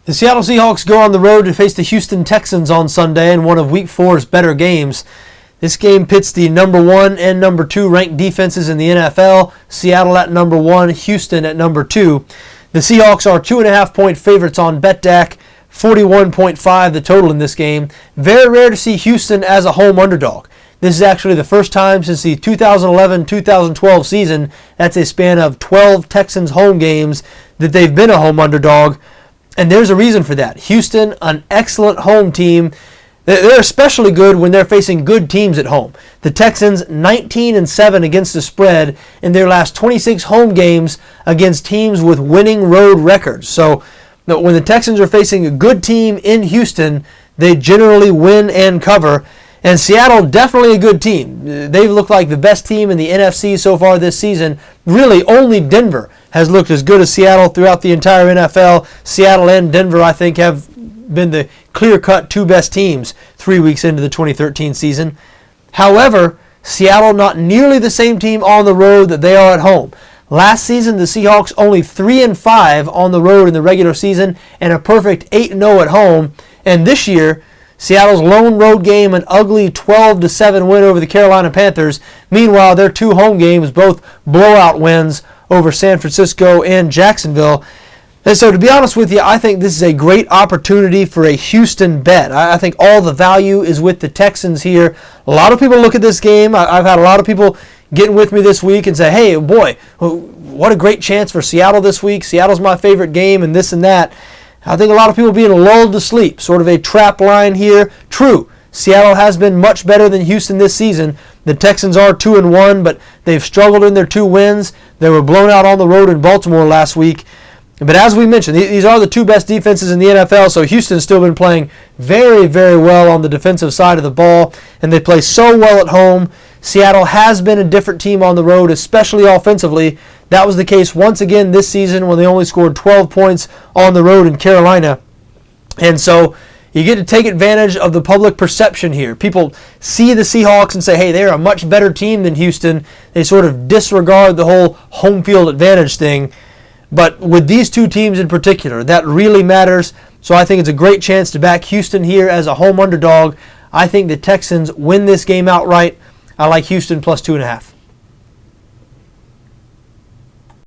The Seattle Seahawks go on the road to face the Houston Texans on Sunday in one of Week 4's better games. This game pits the number 1 and number 2 ranked defenses in the NFL, Seattle at number 1, Houston at number 2. The Seahawks are 2.5-point favorites on BETDAQ, 41.5 the total in this game. Very rare to see Houston as a home underdog. This is actually the first time since the 2011-2012 season, that's a span of 12 Texans home games, that they've been a home underdog. And there's a reason for that. Houston, an excellent home team. They're especially good when they're facing good teams at home. The Texans 19-7 against the spread in their last 26 home games against teams with winning road records. So when the Texans are facing a good team in Houston, they generally win and cover. And Seattle, definitely a good team. They've looked like the best team in the NFC so far this season. Really, only Denver has looked as good as Seattle throughout the entire NFL. Seattle and Denver, I think, have been the clear-cut two best teams 3 weeks into the 2013 season. However, Seattle not nearly the same team on the road that they are at home. Last season, the Seahawks only 3-5 on the road in the regular season and a perfect 8-0 at home. And this year, Seattle's lone road game, an ugly 12-7 win over the Carolina Panthers. Meanwhile, their two home games, both blowout wins over San Francisco and Jacksonville. And so to be honest with you, I think this is a great opportunity for a Houston bet. I think all the value is with the Texans here. A lot of people look at this game. I've had a lot of people getting with me this week and say, hey, boy, what a great chance for Seattle this week. Seattle's my favorite game and this and that. I think a lot of people being lulled to sleep, sort of a trap line here. True, Seattle has been much better than Houston this season. The Texans are 2-1, but they've struggled in their 2 wins. They were blown out on the road in Baltimore last week. But as we mentioned, these are the 2 best defenses in the NFL, so Houston's still been playing very, very well on the defensive side of the ball, and they play so well at home. Seattle has been a different team on the road, especially offensively. That was the case once again this season when they only scored 12 points on the road in Carolina. And so you get to take advantage of the public perception here. People see the Seahawks and say, hey, they're a much better team than Houston. They sort of disregard the whole home field advantage thing. But with these 2 teams in particular, that really matters. So I think it's a great chance to back Houston here as a home underdog. I think the Texans win this game outright. I like Houston plus 2.5.